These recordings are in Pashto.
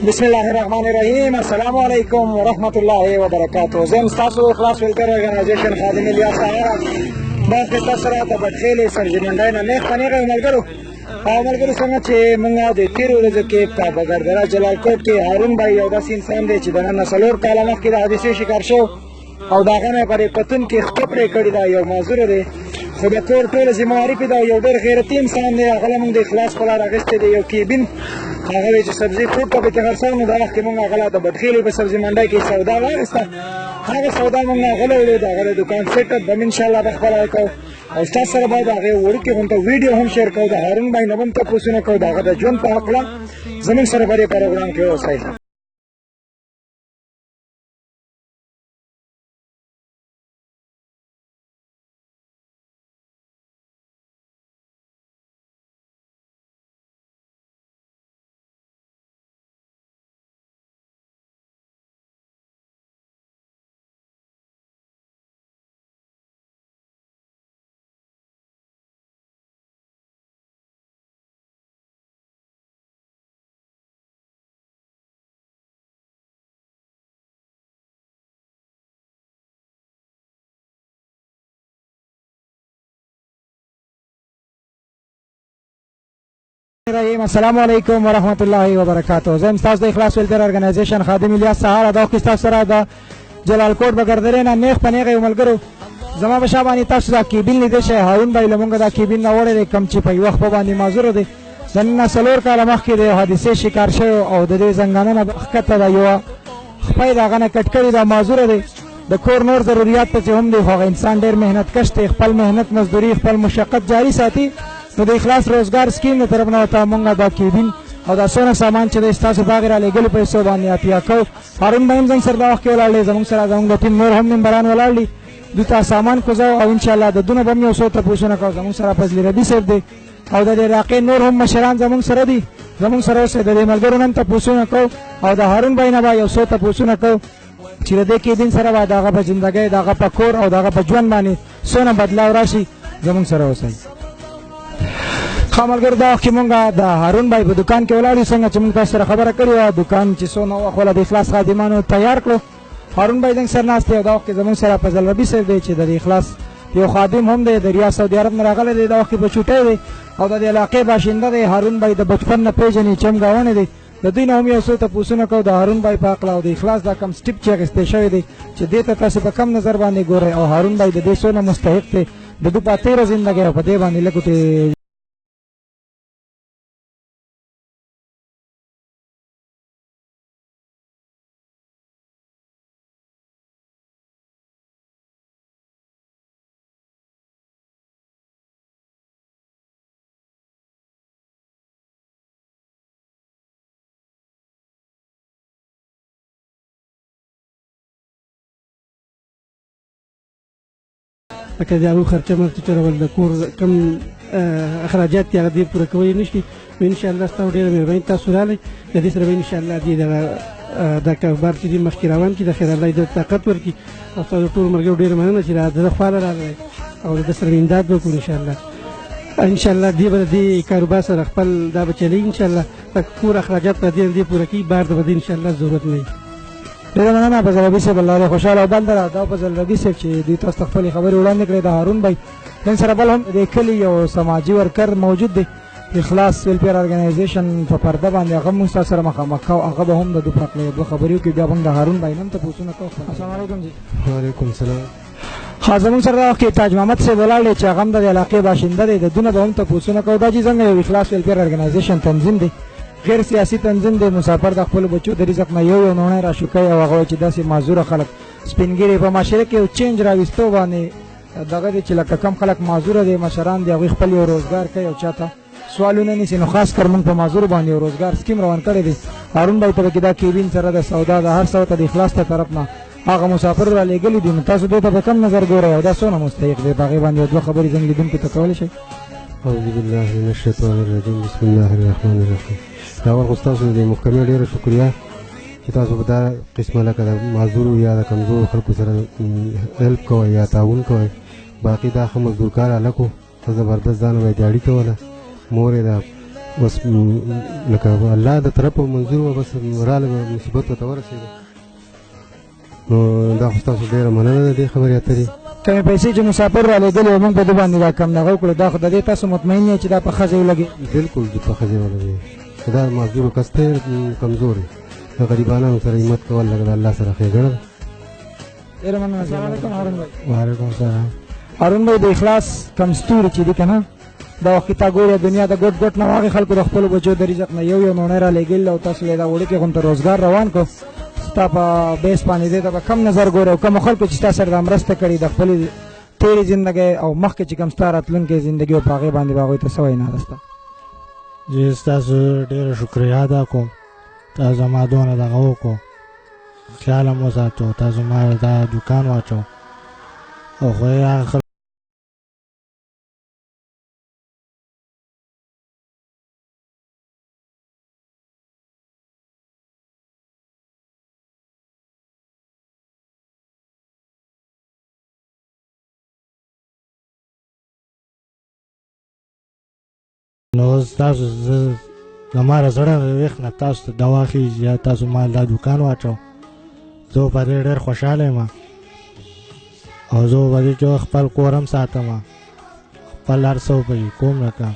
بسم الله الرحمن الرحیم. السلام علیکم ورحمت الله وبرکاته. زه یم ستاسو اخلاص ویلفیر ارګنایزیشن خادم الیاس طاهر. دا قصه سره د بټخیلې سرجمنډۍ نه نیغ په نیغه یو ملګرو او ملګرو څنګه چې موږ د تېرو ورځو کې په بګردره جلال کوټ کې هارون بای یو داسې انسان دی چې دننه 4 کاله مخکې د حادثې شکار شو او د هغه نه په دې پتون کې خپه پرې کړې ده. یو معذوره دی خو د کور ټوله ذمهواري پرې ده. یو ډېر غیرتي انسان دی. هغه له موږ د اخلاص په لار اخیستی دی یو کیبین. هغه وایي چې سبزي فروټ ته پکې خرڅوم نو دا وخت کې موږ هغه له د بټخیلې په سبزي منډۍ کې سودا واخیسته. هغه سودا موږ هغه له وړو د هغه د دوکان سیټ اپ به هم انشاءالله پخپله کوو او ستاسو سره به د هغې وړوکې غونته ویډیو هم شیر کوو. د هارون بای نه به هم تپوسونه کوو د هغه د ژوند په هکله. زموږ سره په دې پروګرام کې اوسئ. السلام علیکم ورحمت الله وبرکاته. زه یم ستاسو د اخلاص ویلفیر ارګنایزیشن خادم الیاس طاهر. دا وخت ستاسو سره د جلال کوټ بګردرې نه نیغ په نیغه یو ملګرو زما په شا باندې تاسو دا کیبین لیدی شئ. هارون بای له موږ دا کیبین نه وړی دی کوم چې په یوه خپه باندې معذوره دی. دننه 4 کاله مخکې د یو حادثې شکار شوی او د دې زنګانه نه ښکته ده یوه خپه یې د هغه نه کټ کړې ده. معذوره دی. د کور نور ضروریات پسې هم دی خو هغه انسان ډېر محنت کش دی. خپل محنت مزدوري خپل مشقت جاري ساتي. نو د اخلاص روزګار سکیم د طرف نه ورته موږ دا کیبین او دا څونه سامان چې دی ستاسو په هغې رالېږلو پیسو باندې عطیه کوو. هارون بای هم زموږ سره دا وخت کې ولاړ دی. زموږ سره زموږ د ټیم نور هم ممبران ولاړ دي. دوی ته سامان کوزو او انشاءالله د دونه به هم یو څو تپوسونه کوو. زموږ سره فضلي ربي صاحب دی او د دې علاقې نور هم مشران زموږ سره دي. زموږ سره اوسئ. د دې ملګرو نه هم تپوسونه کوو او د هارون بای نه به یو څو تپوسونه کوو چې د دې کیبین سره به د هغه په زندګۍ د هغه په کور او د هغه په ژوند باندې څونه بدلاو راشي. زموږ سره اوسئ. ښه ملګرو دا وخت کې مونږ د هارون بای په دوکان کې ولاړ یو. څنګه چې مونږ تاسو سره خبره کړې وه دوکان چې څونه وخت والا د اخلاص خادمانو تیار کړو. هارون بای زموږ سره ناست دی او دا وخت کې زموږ سره فضل ربي صاحب دی چې د اخلاص یو خادم هم دی. د ریاض سعودي عرب نه راغلی دی. دا وخت کې په چوټۍ دی او د دې علاقې باشنده دی. هارون بای د بچپن نه پېژني چمګاونی دی. د دوی نه هم یو څو تپوسونه کوو د هارون بای په هکله او د اخلاص دا کم سټیپ چې اخیستی شوی دی چې دې ته تاسو په کم نظر باندې ګورئ او هارون بای د دې څونه مستحق دی د دوی په تېره زندګۍ او په دې باندې لږ ورته لکه د هغو خرچه مرچه چلول د کور کم اخراجات دي هغه دې پوره کولی نه شي. نو انشاءالله ستاسو ډېره مهرباني تاسو راغئ. د دې سره به انشاءالله دې دا کاروبار چې دې مخکې روان کړي د خیر الله دې طاقت ورکړي او ستاسو ټولو ملګرو ډېره مننه چې د زړه خواله راغلی او د ده سره امداد وکړو. انشاءالله دې به د دې کاروبار سره خپل دا به چلوي. انشاءالله د کور اخراجات به دې پوره کړي. بار د به دې انشاءالله ضرورت نه وي. ډېره مننه فضل ربي صاحب. الله دې خوشحاله او بل ده دا فضل ربي صاحب چې دوی تاسو ته خپلې خبرې وړاندې کړې. د هارون بای نن سره بل هم د کلي یو سماجي ورکر موجود دی. اخلاص ویلفیر ارګنایزیشن په پرده باندې هغه موږ تاسو سره مخامخ کوو. هغه به هم د دوی په هکله دوه خبرې وکړي. بیا به هم د هارون بای نه هم تپوسونه کوو. السلام علیکم جی. وعلیکم السلام. ښه زموږ سره دا وخت کې تاج محمد صاحب ولاړ دی چې هغه هم د دې علاقې باشنده دی. د دونه به هم تپوسونه کوو. دا چې څنګه یو اخلاص ویلفیر ارګنایزیشن تنظیم دی غیر سیاسي تنظیم دی. مسافر د خپلو بچو د رزق نه یو نوڼی راشو کوي او هغه وایي چې داسې معذوره خلک سپین ږیرې په معاشره کې یو چینج راویستو باندې دغه دی چې لکه کم خلک معذوره دی مشران دی هغوی خپل یو روزګار کوي او چا ته سوالونه نیسي. نو خاص کر موږ په معذورو باندې یو روزګار سکیم روان کړی دی. هارون بای ته پکې دا کیبین سره د سودا د هر څه ته د اخلاص ته طرف نه هغه مسافر رالېږلي دي. نو تاسو دې ته په کم نظر ګورئ او دا څونه مستحق دی. په هغې باندې یو دوه خبرې زموږ لیدونکو ته کولی شئ؟ اعوذ بالله من الشیطان الرجیم. بسم الله الرحمن الرحیم. دا اول خو ستاسو د محکمې ډېره شکریه چې تاسو په دا قسمه لکه د معذورو یا د کمزورو خلکو سره هیلپ کوئ یا تعاون کوئ. باقي دا ښه مزدور کار هلک و. ښه زبردست ځان به یې دیاړي کوله. مور یې د بس لکه الله د طرفه منظور وه، بس راله مصیبت ورته ورسېده. نو دا خو ستاسو ډېره مننه ده دې خبرې اترې. کمې پیسې چې مسافر را لېږلې وو موږ په ده باندې دا کم دغه وکړو، دا خو د دې تاسو مطمئن یې چې دا په ښځې ولګي؟ بلکل په ښځې ولګي. دا معذور کس دی، کمزور دی. د غریبانو سره همت کول لکه د الله سره ښېګړه ده. ډېره مننه. السلام علیکم هارون بھائی. وعلیکم السلام. هارون بھائی د اخلاص کم ستوري چې دي که نه، دا وخت تا ګورې دنیا د ګوټ ګوټ نه هغې خلکو د خپلو بچو د رزق نه یو مڼۍ را لېږل او تاسو یې دا وړوکې غونته روزګار روان کړو. ستا په بیس باندې دې ته به کم نظر ګورې او کومو خلکو چې ستا سره دا مرسته کړې د خپلې تېرې زندګۍ او مخکې چې کوم ستا راتلونکې زندګي او په هغې باندې به هغوی ته څه وینا ده ستا؟ جی ستاسو ډېره شکریه ادا کوم، تاسو زما دونه دغه وکړو، خیال هم وساتو، تاسو ما دا دوکان واچو او خو یې هغه خلک نو تاسو زما را زړه ویښ نه تاسو ته دوا خېږي یا تاسو ما دا دوکان واچو، زه په دې ډېر خوشحاله یم او زه په دې کې خپل کور هم ساتم، خپل هر څه پکې کوم نه کوم.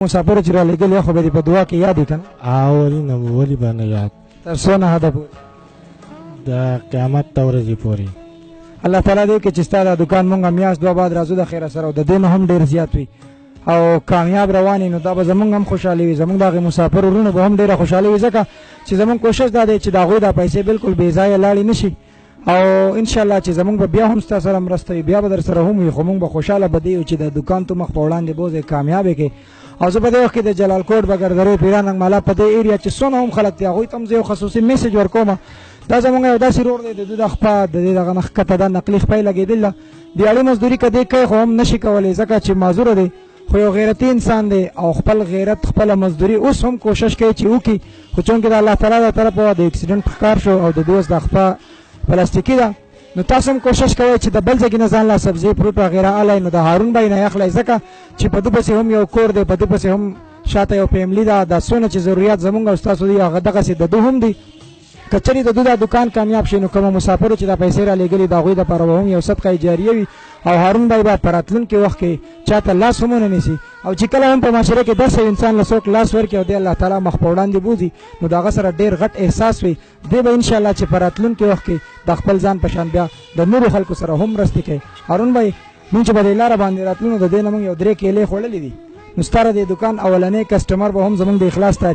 مسافرو چې را لېږلي خو به دې په دعا کې یاد وي که نه؟ ولې نه ولې به نه یاد، تر څونه حده پورې د قیامت ته ورځې پورې. الله تعالی دې کې چې ستا دا دوکان مونږ میاشت دوه بعد راځو د خیره سره او د دې نه هم ډېر زیات وي او کامیاب روان نو دا به زمونږ هم خوشحالي وي، زمونږ د هغې مسافر وروڼو به هم ډېره خوشحالي وي، ځکه چې زمونږ کوشش دا دی چې د هغوی دا پیسې بلکل بې ځایه لاړې نه شي او انشاءالله چې زمونږ به بیا هم ستا سره مرسته وي، بیا به در سره هم وي، خو مونږ به خوشحاله به دی چې د دوکان تو مخ په وړاندې بوځې کامیابې کې. او زه په دې وخت کې د جلال کوټ بګردرۍ پیران ننګمالا په دې ایریا چې څونه هم خلک دي هغوی ته هم زه یو خصوصي میسج ورکوم. دا زمونږ یو داسې رور دی د دوی د خپه د دې دغه نه ښکته دا نقلي خپۍ لګېدل ده، دیاړي مزدوري که دی کوي خو هم نشي کولی ځکه چې معذوره دی، خو یو غیرتي انسان دی او خپل غیرت خپله مزدوري اوس هم کوشش کوي چې وکړي، خو چونکې د الله تعالی د طرفه د اکسیډنټ ښکار شو او د دوی اوس دا خپه پلاستیکي ده. نو تاسو هم کوشش کوئ چې د بل ځای کې نه ځان له سبزي فروټ وغیره الی نو د هارون بھائی نه یې اخلی، ځکه چې په ده پسې هم یو کور دی، په ده پسې هم شاته یو فیملی ده، دا څونه چې ضروریات زمونږ او ستاسو دي هغه دغسې د ده هم دي. که چېرې د دوی دا دوکان کامیاب شي نو کومو مسافرو چې دا پیسې را لېږلي د هغوی دپاره به هم یو صدقه جاریه وي او هارون بھائی به په راتلونکي وخت کې چاته لاس هم ونه نیسي او چې کله هم په معاشره کې داسې انسان له څوک لاس ورکړي او دی الله تعالی مخ په وړاندې بوځي نو د هغه سره ډېر غټ احساس وي، دی به انشاءالله چې په راتلونکي وخت کې د خپل ځان په شان بیا د نورو خلکو سره هم مرستې کوي. هارون بھائی مونږ چې په دې لاره باندې راتلو نو د دې نه مونږ یو 3 کیلې خوړلې دي، نو ستا د دوکان اولنی کسټمر به هم زمونږ د اخلاص ته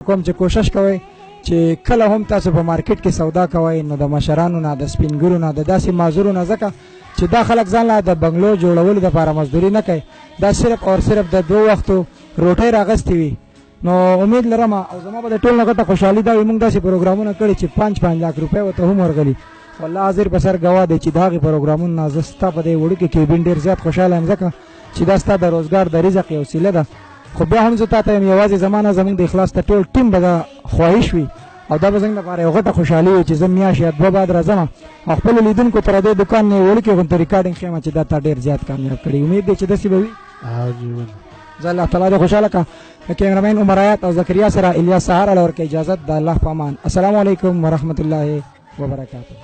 کوم چې کوشش کوئ چې کله هم تاسو په مارکیټ کې سودا کوئ نو د مشرانو نه د سپینګرو نه د داسې معذورو نه، ځکه چې دا خلک ځان له د بنګلو جوړولو دپاره مزدوري نه کوي، دا صرف او صرف د 2 وختو روټۍ راغستې وي. نو امید لرم او زما به د ټول نه غټه خوشحالي دا وي مونږ داسې پروګرامونه کړي چې 5 لاک روپۍ ورته هم ورغلي، والله حاضر په سر ګواه دی چې د هغې پروګرامونو نه زه ستا په دې وړوکې کیبین ډېر زیات خوشحاله یم، ځکه چې دا ستا د روزګار د رزق یو وسیله ده. خو بیا هم زه تا ته یم یوازې زما نه زمونږ د اخلاص ته ټول ټیم به دا خواهش وي او دا به زموږ لپاره یو غټه خوشحالي وي چې زه میاشت یا 2 بعد راځم او خپلو لیدونکو ته د دې دوکان نه یې وړوکې غونته ریکارډینګ ښیم چې دا تا ډېر زیات کامیاب کړي. امید دی چې داسې به وي. زه الله تعالی دې خوشحاله کړه. د کیمرامین عمر حیات او زکریا سره الیاس سهار الله ورکړي اجازت د الله په امان. السلام علیکم ورحمت الله وبرکاته.